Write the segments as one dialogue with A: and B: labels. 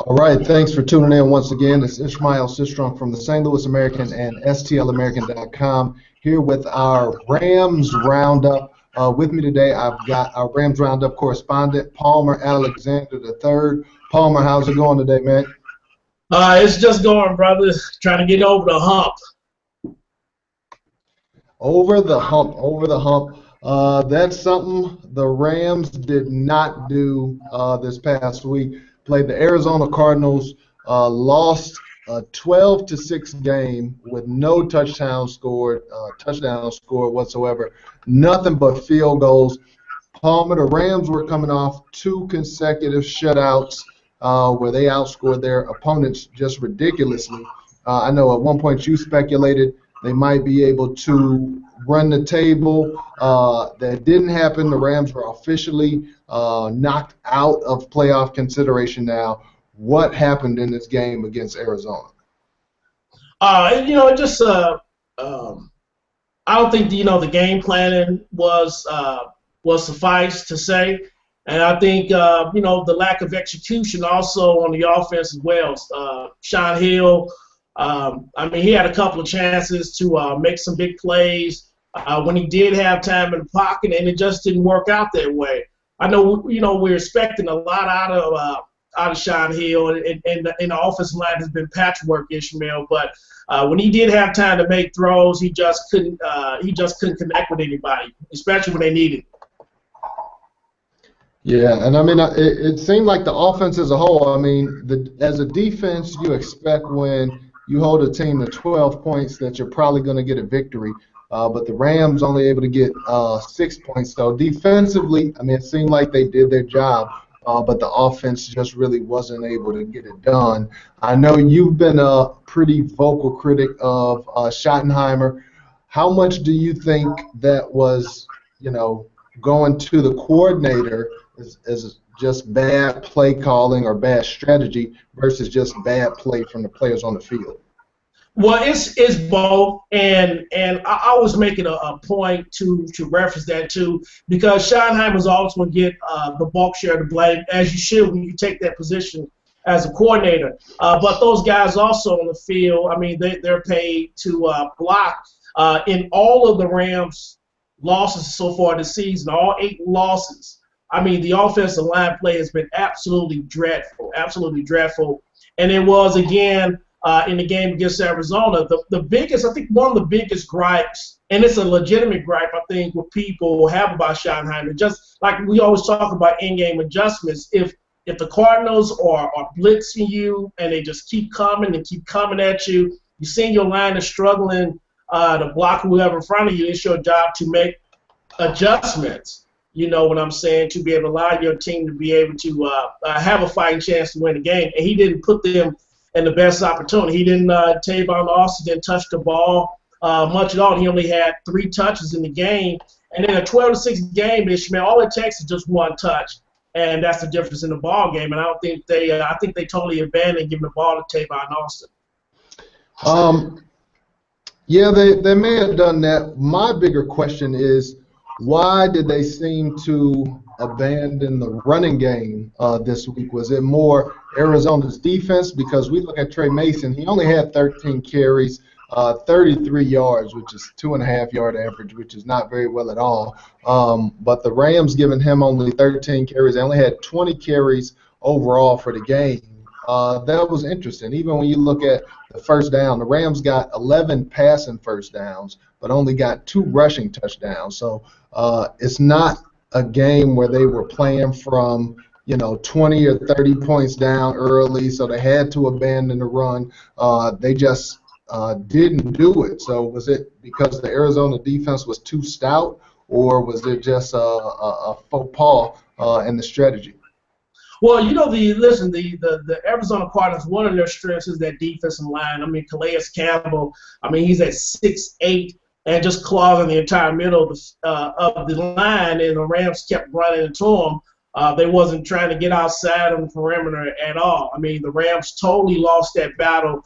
A: All right, thanks for tuning in once again. It's Ishmael Sistrunk from the St. Louis American and STLamerican.com here with our Rams Roundup. With me today, I've got our Rams Roundup correspondent, Palmer Alexander III. Palmer, how's it going today, man?
B: It's just going, brother. Trying to get over the hump.
A: Over the hump, over the hump. That's something the Rams did not do this past week. Played the Arizona Cardinals, lost a 12-6 game with no touchdown scored whatsoever. Nothing but field goals. Palmer, the Rams were coming off 2 consecutive shutouts where they outscored their opponents just ridiculously. I know at one point you speculated they might be able to run the table. That didn't happen. The Rams were officially knocked out of playoff consideration now. What happened in this game against Arizona?
B: I don't think the game planning was suffice to say, and I think the lack of execution also on the offense as well. Sean Hill, he had a couple of chances to make some big plays when he did have time in the pocket, and it just didn't work out that way. I know we're expecting a lot out of Sean Hill, and the offensive line has been patchwork, Ishmael. But when he did have time to make throws, he just couldn't connect with anybody, especially when they needed it.
A: Yeah, and it seemed like the offense as a whole. As a defense, you expect when you hold a team to 12 points that you're probably going to get a victory. But the Rams only able to get 6 points. So defensively, it seemed like they did their job, but the offense just really wasn't able to get it done. I know you've been a pretty vocal critic of Schottenheimer. How much do you think that was, going to the coordinator as just bad play calling or bad strategy versus just bad play from the players on the field?
B: Well, it's both, and I was making a point to reference that too, because Schottenheimer's always going to get the bulk share of the blame, as you should when you take that position as a coordinator. But those guys also on the field, they're paid to block. In all of the Rams' losses so far this season, all 8 losses, the offensive line play has been absolutely dreadful, and it was again. In the game against Arizona, the biggest, I think one of the biggest gripes, and it's a legitimate gripe, I think, what people have about Schottenheimer, just like we always talk about in-game adjustments, if the Cardinals are blitzing you and they just keep coming at you, you see your line is struggling to block whoever in front of you, it's your job to make adjustments, you know what I'm saying, to be able to allow your team to be able to have a fighting chance to win the game. And he didn't put them and the best opportunity. He didn't, Tavon Austin didn't touch the ball much at all. He only had 3 touches in the game. And in a 12-6 game, Ishmael, all it takes is just 1 touch. And that's the difference in the ball game. And I think they totally abandoned giving the ball to Tavon Austin.
A: Yeah, they may have done that. My bigger question is, why did they seem to abandon the running game this week? Was it more Arizona's defense? Because we look at Trey Mason, he only had 13 carries, 33 yards, which is 2.5-yard average, which is not very well at all. But the Rams giving him only 13 carries. They only had 20 carries overall for the game. That was interesting. Even when you look at the first down, the Rams got 11 passing first downs, but only got 2 rushing touchdowns. So it's not a game where they were playing from 20 or 30 points down early, so they had to abandon the run. They just didn't do it. So was it because the Arizona defense was too stout, or was it just a faux pas in the strategy?
B: Well, the Arizona Cardinals, one of their strengths is that defensive line. Calais Campbell, he's at 6'8", and just clogging the entire middle of the line, and the Rams kept running into him. They wasn't trying to get outside on the perimeter at all. The Rams totally lost that battle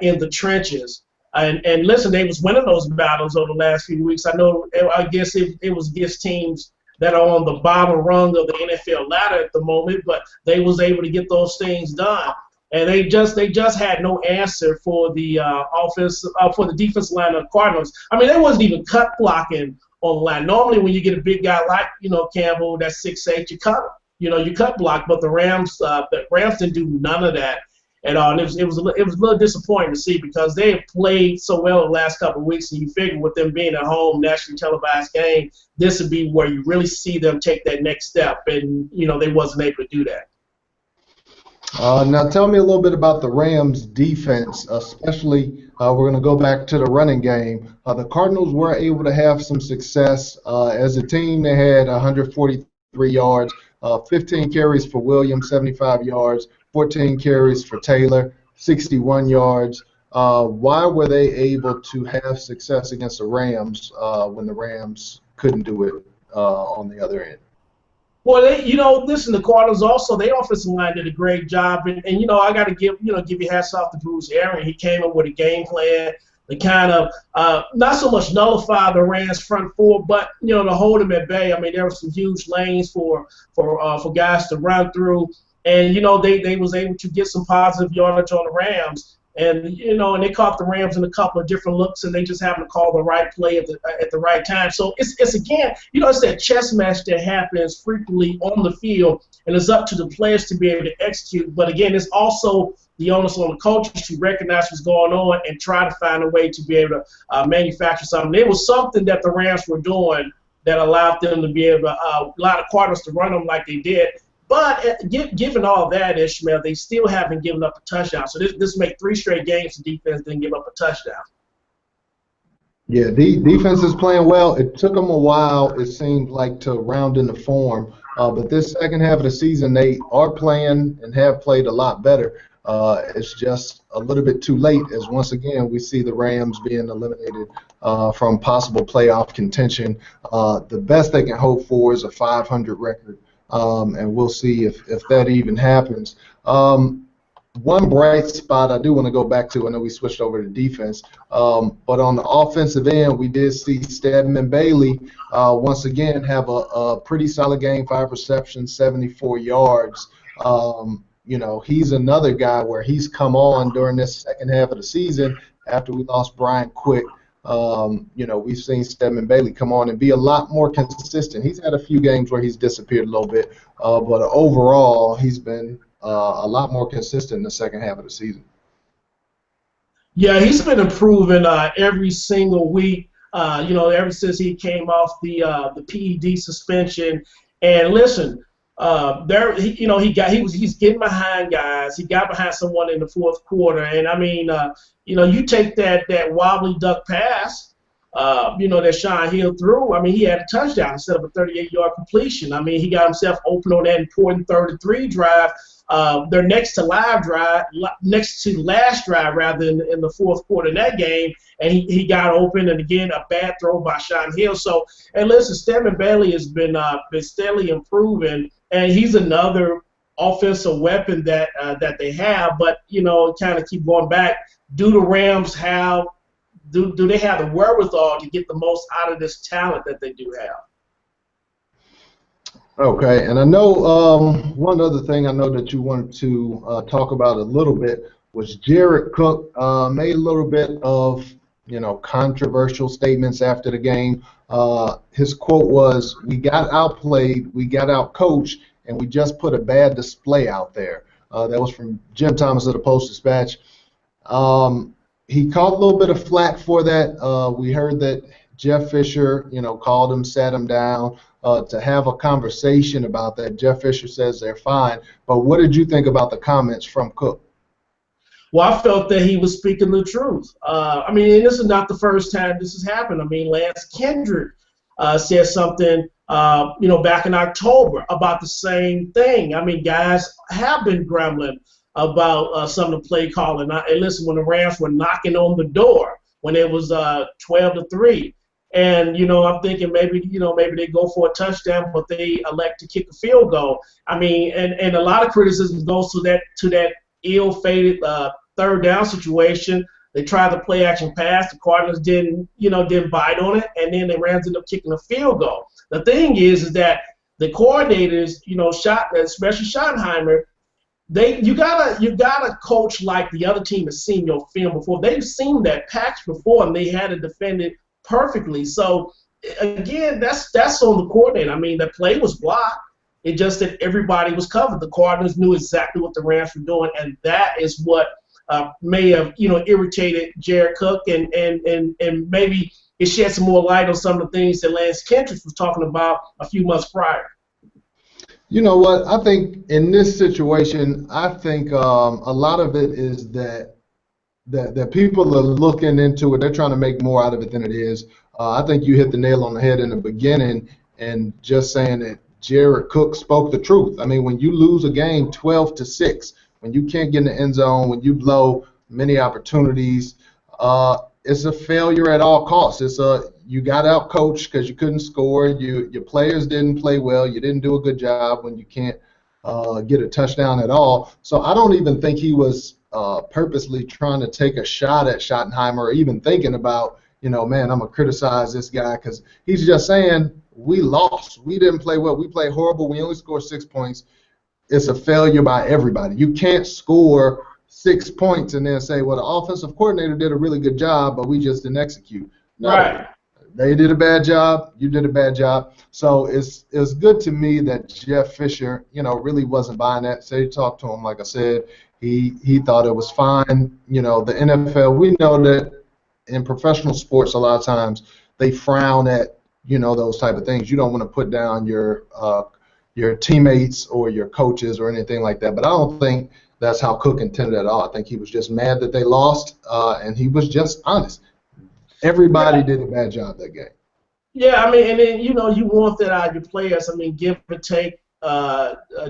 B: in the trenches. And listen, they was winning those battles over the last few weeks. I guess it was against teams that are on the bottom rung of the NFL ladder at the moment, but they was able to get those things done. and they just had no answer for the for the defensive line of the Cardinals. I mean, they wasn't even cut blocking on the line. Normally, when you get a big guy like Campbell, that's 6'8", you cut him. You cut block, but the Rams didn't do none of that at all. And it was a little disappointing to see because they have played so well the last couple of weeks, and you figure with them being at home, nationally televised game, this would be where you really see them take that next step, and they wasn't able to do that.
A: Now tell me a little bit about the Rams defense, especially we're going to go back to the running game. The Cardinals were able to have some success as a team. They had 143 yards, 15 carries for Williams, 75 yards, 14 carries for Taylor, 61 yards. Why were they able to have success against the Rams when the Rams couldn't do it on the other end?
B: Well, listen, the Cardinals also, their offensive line did a great job, and I got to give you hats off to Bruce Arians. He came up with a game plan to kind of not so much nullify the Rams front four, but to hold them at bay. I mean, there were some huge lanes for guys to run through, and they was able to get some positive yardage on the Rams. And and they caught the Rams in a couple of different looks, and they just happened to call the right play at the right time. So it's again, it's that chess match that happens frequently on the field, and it's up to the players to be able to execute. But again, it's also the onus on the coaches to recognize what's going on and try to find a way to be able to manufacture something. It was something that the Rams were doing that allowed them to be able to allow the Cardinals to run them like they did. But given all that, Ishmael, they still haven't given up a touchdown. So this make 3 straight games the defense didn't give up a touchdown.
A: Yeah, the defense is playing well. It took them a while, it seemed like, to round into form. But this second half of the season, they are playing and have played a lot better. It's just a little bit too late, as once again we see the Rams being eliminated from possible playoff contention. The best they can hope for is a 500 record. And we'll see if that even happens. One bright spot I do want to go back to, I know we switched over to defense, but on the offensive end, we did see Stedman Bailey once again have a pretty solid game, 5 receptions, 74 yards. He's another guy where he's come on during this second half of the season after we lost Brian Quick. We've seen Stedman Bailey come on and be a lot more consistent. He's had a few games where he's disappeared a little bit, but overall he's been a lot more consistent in the second half of the season.
B: Yeah, he's been improving every single week. Ever since he came off the PED suspension. And listen, he's getting behind guys. He got behind someone in the fourth quarter, and I mean, you take that wobbly duck pass, that Sean Hill threw. I mean, he had a touchdown instead of a 38-yard completion. I mean, he got himself open on that important 3rd-and-3 drive. They're next to last drive rather in the fourth quarter in that game, and he got open, and again a bad throw by Sean Hill. So, and listen, Stedman Bailey has been steadily improving, and he's another offensive weapon that they have. But kind of keep going back. Do the Rams have do they have the wherewithal to get the most out of this talent that they do have?
A: Okay, and I know one other thing I know that you wanted to talk about a little bit was Jared Cook made a little bit of controversial statements after the game. His quote was, "We got outplayed, we got outcoached, and we just put a bad display out there." That was from Jim Thomas of the Post-Dispatch. He caught a little bit of flack for that. We heard that Jeff Fisher, called him, sat him down to have a conversation about that. Jeff Fisher says they're fine. But what did you think about the comments from Cook?
B: Well, I felt that he was speaking the truth. I mean, this is not the first time this has happened. I mean, Lance Kendrick said something, back in October about the same thing. I mean, guys have been grumbling about some of the play calling. And listen, when the Rams were knocking on the door, when it was 12-3, and I'm thinking maybe they go for a touchdown, but they elect to kick a field goal. I mean, and a lot of criticism goes to that ill-fated 3rd down situation. They tried the play action pass. The Cardinals didn't bite on it, and then the Rams ended up kicking a field goal. The thing is that the coordinators, especially Schottenheimer, you gotta coach like the other team has seen your film before. They've seen that patch before and they had it defended perfectly. So again, that's on the coordinator. I mean, the play was blocked. It just that everybody was covered. The Cardinals knew exactly what the Rams were doing, and that is what may have irritated Jared Cook, and maybe it shed some more light on some of the things that Lance Kendricks was talking about a few months prior.
A: You know what? I think in this situation, I think a lot of it is that people are looking into it. They're trying to make more out of it than it is. I think you hit the nail on the head in the beginning, and just saying that Jared Cook spoke the truth. I mean, when you lose a game 12-6, when you can't get in the end zone, when you blow many opportunities, it's a failure at all costs. You got out coached because you couldn't score. Your players didn't play well. You didn't do a good job when you can't get a touchdown at all. So I don't even think he was purposely trying to take a shot at Schottenheimer or even thinking about, man, I'm going to criticize this guy, because he's just saying we lost. We didn't play well. We played horrible. We only scored 6 points. It's a failure by everybody. You can't score 6 points and then say, well, the offensive coordinator did a really good job, but we just didn't execute. No,
B: right.
A: They did a bad job. You did a bad job. So it's good to me that Jeff Fisher, really wasn't buying that. So he talked to him, like I said. He thought it was fine. The NFL, we know that in professional sports, a lot of times they frown at, those type of things. You don't want to put down your teammates or your coaches or anything like that. But I don't think that's how Cook intended at all. I think he was just mad that they lost, and he was just honest. Everybody did a bad job that game.
B: Yeah, I mean, and then you want that out of your players. I mean, give or take.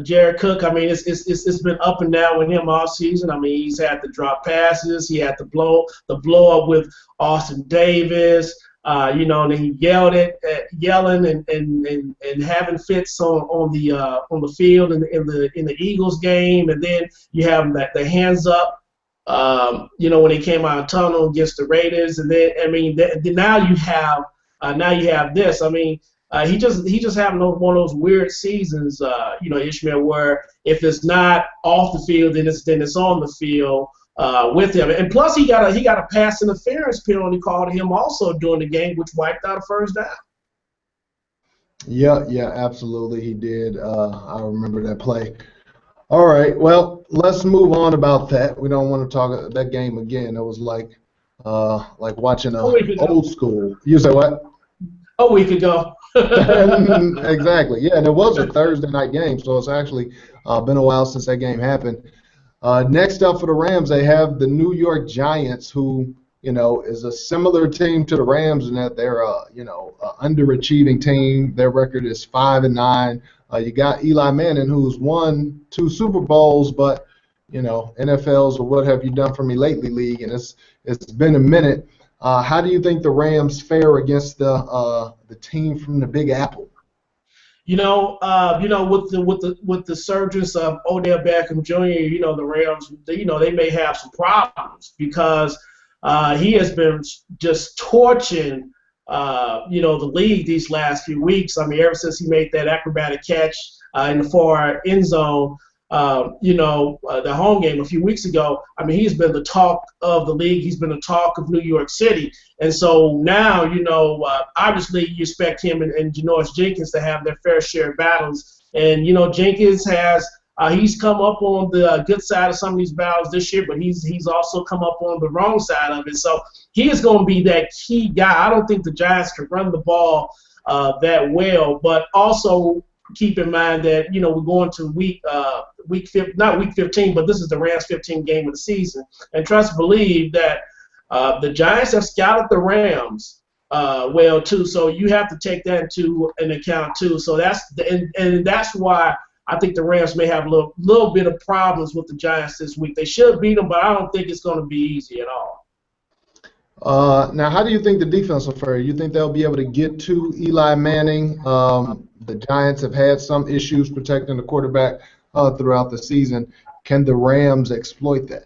B: Jared Cook, I mean, it's been up and down with him all season. I mean, he's had to drop passes. He had to blow up with Austin Davis. And then he yelling and having fits on the field in the Eagles game, and then you have the hands up. When he came out of tunnel against the Raiders, and then now you have this. I mean, he just having one of those weird seasons, Ishmael, where if it's not off the field, then it's on the field with him. And plus, he got a pass interference penalty called him also during the game, which wiped out a first down.
A: Yeah, absolutely, he did. I remember that play. All right, well, let's move on about that. We don't want to talk that game again. It was like watching old school. You say what?
B: A week ago.
A: Exactly. Yeah, and it was a Thursday night game, so it's actually been a while since that game happened. Next up for the Rams, they have the New York Giants, who is a similar team to the Rams in that they're an underachieving team. Their record is 5-9. You got Eli Manning, who's won 2 Super Bowls, but NFL's or what have you done for me lately league, and it's been a minute. How do you think the Rams fare against the team from the Big Apple?
B: With the surgence of Odell Beckham Jr., the Rams, they may have some problems because he has been just torching the league these last few weeks. I mean, ever since he made that acrobatic catch in the far end zone, the home game a few weeks ago, I mean, he's been the talk of the league. He's been the talk of New York City. And so now, obviously you expect him and Janoris Jenkins to have their fair share of battles. And, Jenkins has he's come up on the good side of some of these battles this year, but he's also come up on the wrong side of it. So he is going to be that key guy. I don't think the Giants can run the ball that well, but also keep in mind that we're going to not week 15, but this is the Rams 15 game of the season, and trust and believe that the Giants have scouted the Rams well too. So you have to take that into an account too. So that's why I think the Rams may have a little bit of problems with the Giants this week. They should beat them, but I don't think it's going to be easy at all.
A: Now, how do you think the defense will fare? You think they'll be able to get to Eli Manning? The Giants have had some issues protecting the quarterback throughout the season. Can the Rams exploit that?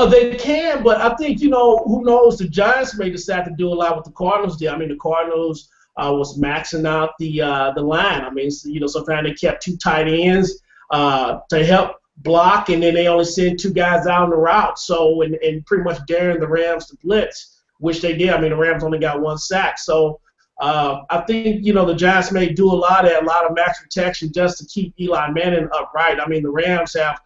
B: They can, but I think, who knows? The Giants may decide to do a lot what the Cardinals did. I mean, the Cardinals was maxing out the line. I mean, sometimes they kept 2 tight ends to help block, and then they only send two guys out on the route. So, and pretty much daring the Rams to blitz, which they did. I mean, the Rams only got one sack. So I think, the Giants may do a lot of max protection just to keep Eli Manning upright. I mean, the Rams have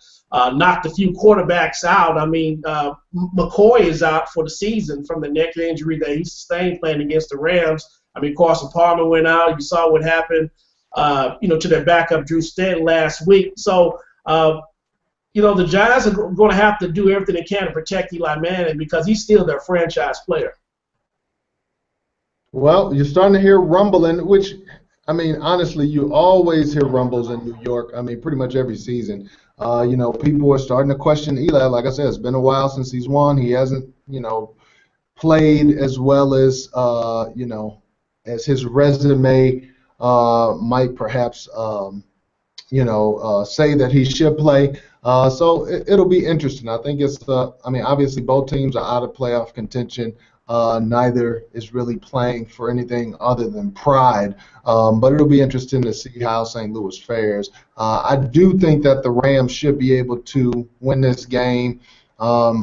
B: knocked a few quarterbacks out. I mean, McCoy is out for the season from the neck injury that he sustained playing against the Rams. I mean, Carson Palmer went out. You saw what happened, to their backup, Drew Stanton, last week. So, the Giants are going to have to do everything they can to protect Eli Manning because he's still their franchise player.
A: Well, you're starting to hear rumbling, which, I mean, honestly, you always hear rumbles in New York. I mean, pretty much every season. People are starting to question Eli. Like I said, it's been a while since he's won. He hasn't, played as well as, as his resume might perhaps, say that he should play. So it'll be interesting. I think obviously both teams are out of playoff contention. Neither is really playing for anything other than pride. But it'll be interesting to see how St. Louis fares. I do think that the Rams should be able to win this game. I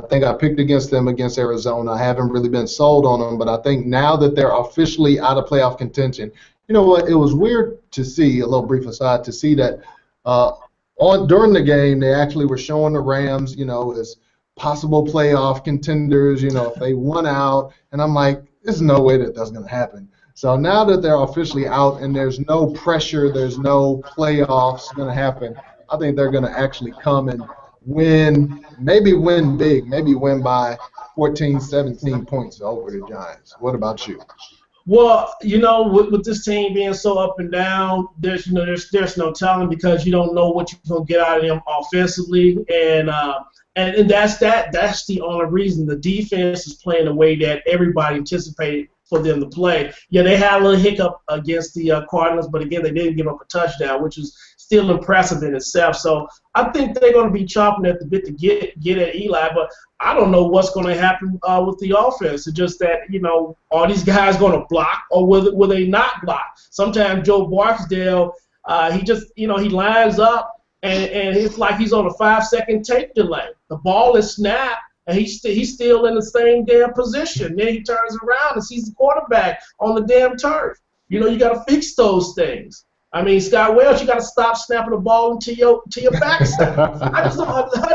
A: think I picked against them against Arizona. I haven't really been sold on them, but I think now that they're officially out of playoff contention, you know what? It was weird to see, a little brief aside, to see that during the game they actually were showing the Rams, as possible playoff contenders, if they won out, and I'm like, there's no way that that's going to happen. So now that they're officially out and there's no pressure, there's no playoffs going to happen, I think they're going to actually come and win, maybe win big, maybe win by 14, 17 points over the Giants. What about you?
B: Well, with this team being so up and down, there's no telling because you don't know what you're gonna get out of them offensively, and that's the only reason the defense is playing the way that everybody anticipated for them to play. Yeah, they had a little hiccup against the Cardinals, but again, they didn't give up a touchdown, which is still impressive in itself. So I think they're going to be chomping at the bit to get at Eli, but I don't know what's going to happen with the offense. It's just that, are these guys going to block or will they not block? Sometimes Joe Barksdale, he lines up and it's like he's on a 5-second tape delay. The ball is snapped, and he's still in the same damn position. Then he turns around and sees the quarterback on the damn turf. You got to fix those things. I mean, Scott Welch, you got to stop snapping the ball into your backside. I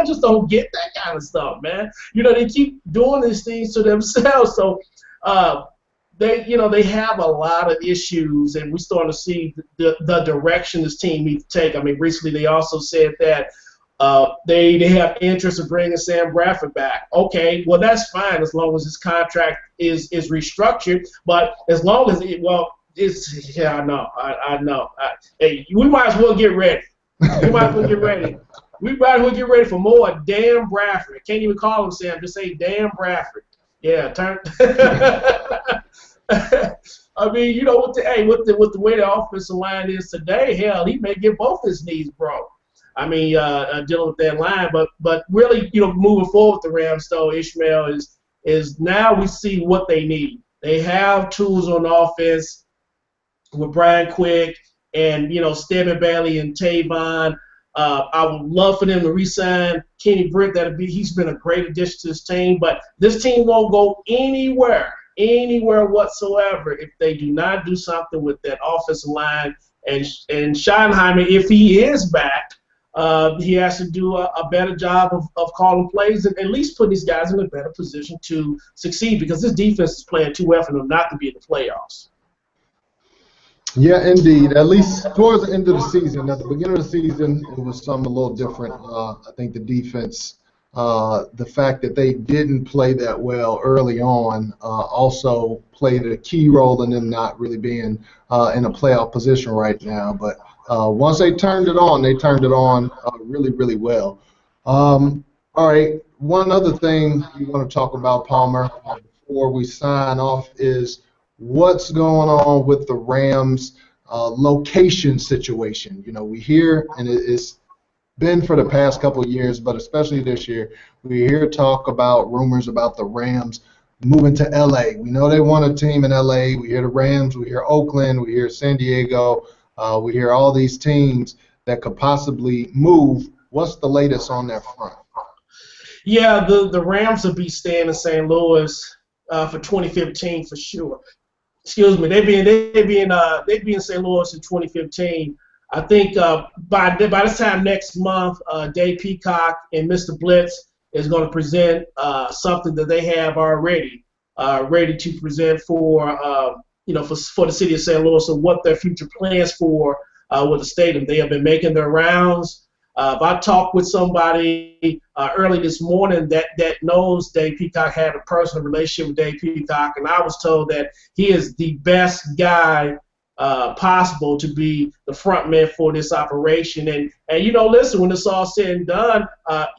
B: just don't get that kind of stuff, man. They keep doing these things to themselves. So they have a lot of issues, and we're starting to see the direction this team needs to take. I mean, recently they also said that they have interest in bringing Sam Bradford back. Okay, well, that's fine as long as his contract is restructured. But as long as I know. Hey, we might as well get ready. We might as well get ready. We might as well get ready for more damn Bradford. Can't even call him Sam. Just say damn Bradford. Yeah, turn. I mean, with the way the offensive line is today, hell, he may get both his knees broke. I mean, dealing with that line, but really, moving forward with the Rams, though, Ishmael is now we see what they need. They have tools on offense with Brian Quick and Stedman Bailey and Tavon. I would love for them to re-sign Kenny Britt. He's been a great addition to this team, but this team won't go anywhere whatsoever if they do not do something with that offensive line. And Schottenheimer, if he is back, he has to do a better job of calling plays and at least put these guys in a better position to succeed because this defense is playing too well for them not to be in the playoffs.
A: Yeah, indeed. At least towards the end of the season. At the beginning of the season, it was something a little different. I think the defense, the fact that they didn't play that well early on also played a key role in them not really being in a playoff position right now. But once they turned it on really, really well. All right, one other thing we want to talk about, Palmer, before we sign off is what's going on with the Rams location situation. We hear, and it's been for the past couple of years, but especially this year, we hear rumors about the Rams moving to L.A. We know they want a team in L.A. We hear the Rams, we hear Oakland, we hear San Diego, we hear all these teams that could possibly move. What's the latest on that front?
B: Yeah, the Rams will be staying in St. Louis for 2015 for sure. Excuse me, they be in St. Louis in 2015. I think by this time next month, Dave Peacock and Mr. Blitz is going to present something that they have already ready to present for for the city of St. Louis and what their future plans for with the stadium. They have been making their rounds. I talked with somebody early this morning that knows Dave Peacock, had a personal relationship with Dave Peacock, and I was told that he is the best guy possible to be the front man for this operation. And listen, when it's all said and done,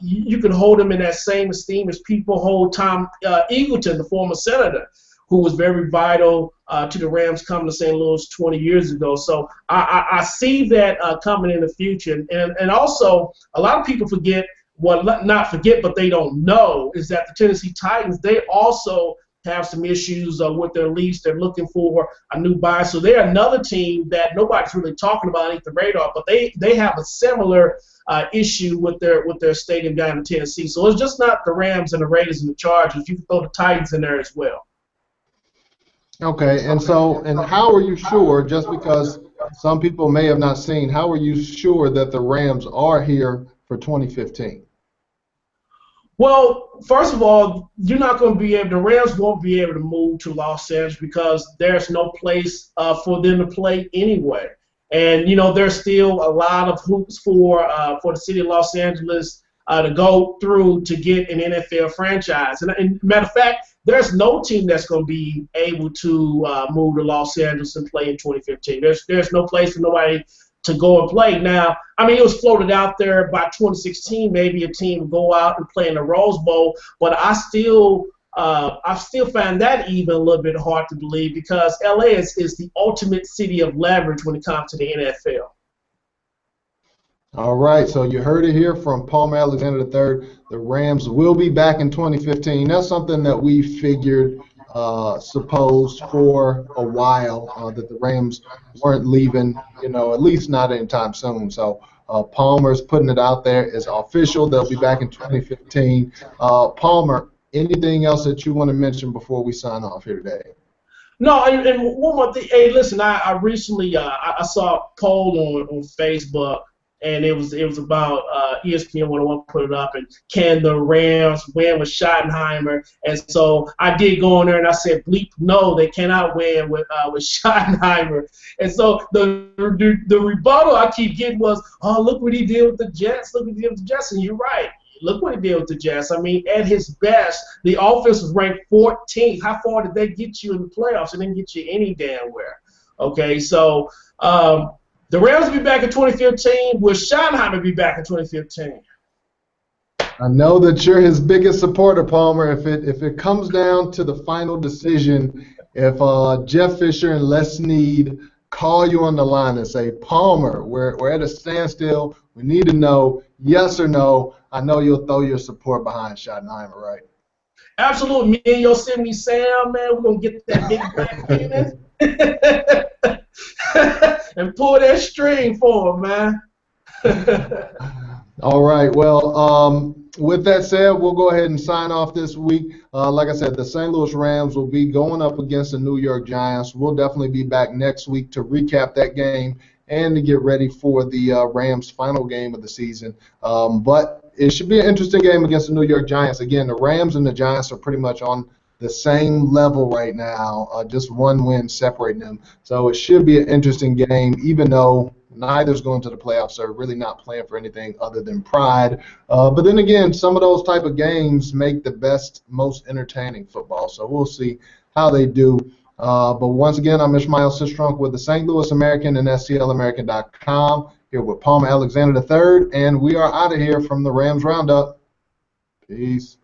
B: you can hold him in that same esteem as people hold Tom Eagleton, the former senator, who was very vital to the Rams coming to St. Louis 20 years ago. So I see that coming in the future. And also, a lot of people forget, well, not forget, but they don't know, is that the Tennessee Titans, they also have some issues with their lease. They're looking for a new buyer. So they're another team that nobody's really talking about underneath the radar, but they have a similar issue with their stadium down in Tennessee. So it's just not the Rams and the Raiders and the Chargers. You can throw the Titans in there as well.
A: Okay, and how are you sure, just because some people may have not seen, how are you sure that the Rams are here for 2015?
B: Well, first of all, the Rams won't be able to move to Los Angeles because there's no place for them to play anyway. And, there's still a lot of hoops for the city of Los Angeles to go through to get an NFL franchise. And matter of fact, there's no team that's going to be able to move to Los Angeles and play in 2015. There's no place for nobody to go and play. Now, it was floated out there by 2016, maybe a team would go out and play in the Rose Bowl, but I still find that even a little bit hard to believe because LA is the ultimate city of leverage when it comes to the NFL.
A: All right, so you heard it here from Palmer Alexander III. The Rams will be back in 2015. That's something that we figured, supposed for a while, that the Rams weren't leaving, at least not anytime soon. So Palmer's putting it out there. It's official. They'll be back in 2015. Palmer, anything else that you want to mention before we sign off here today?
B: No, and one more thing. Hey, listen, I recently I saw a poll on Facebook. And it was about ESPN 101 put it up, and can the Rams win with Schottenheimer? And so I did go in there and I said, bleep, no, they cannot win with Schottenheimer. And so the rebuttal I keep getting was, oh, look what he did with the Jets. Look what he did with the Jets. And you're right. Look what he did with the Jets. At his best, the offense was ranked 14th. How far did they get you in the playoffs? It didn't get you any damn where. Okay, so the Rams will be back in 2015. Will Schottenheimer be back in 2015?
A: I know that you're his biggest supporter, Palmer. If it comes down to the final decision, if Jeff Fisher and Les Snead call you on the line and say, Palmer, we're at a standstill. We need to know yes or no. I know you'll throw your support behind Schottenheimer, right?
B: Absolutely. Me and Yosemite Sam, man, we're going to get that big black penis and pull that string for him, man.
A: All right. Well, with that said, we'll go ahead and sign off this week. Like I said, the St. Louis Rams will be going up against the New York Giants. We'll definitely be back next week to recap that game and to get ready for the Rams' final game of the season. But it should be an interesting game against the New York Giants. Again, the Rams and the Giants are pretty much on the same level right now, just one win separating them. So it should be an interesting game, even though neither's going to the playoffs. They're really not playing for anything other than pride. But then again, some of those type of games make the best, most entertaining football. So we'll see how they do. But once again, I'm Ishmael Sistrunk with the St. Louis American and STLamerican.com, here with Palmer Alexander III, and we are out of here from the Rams Roundup. Peace.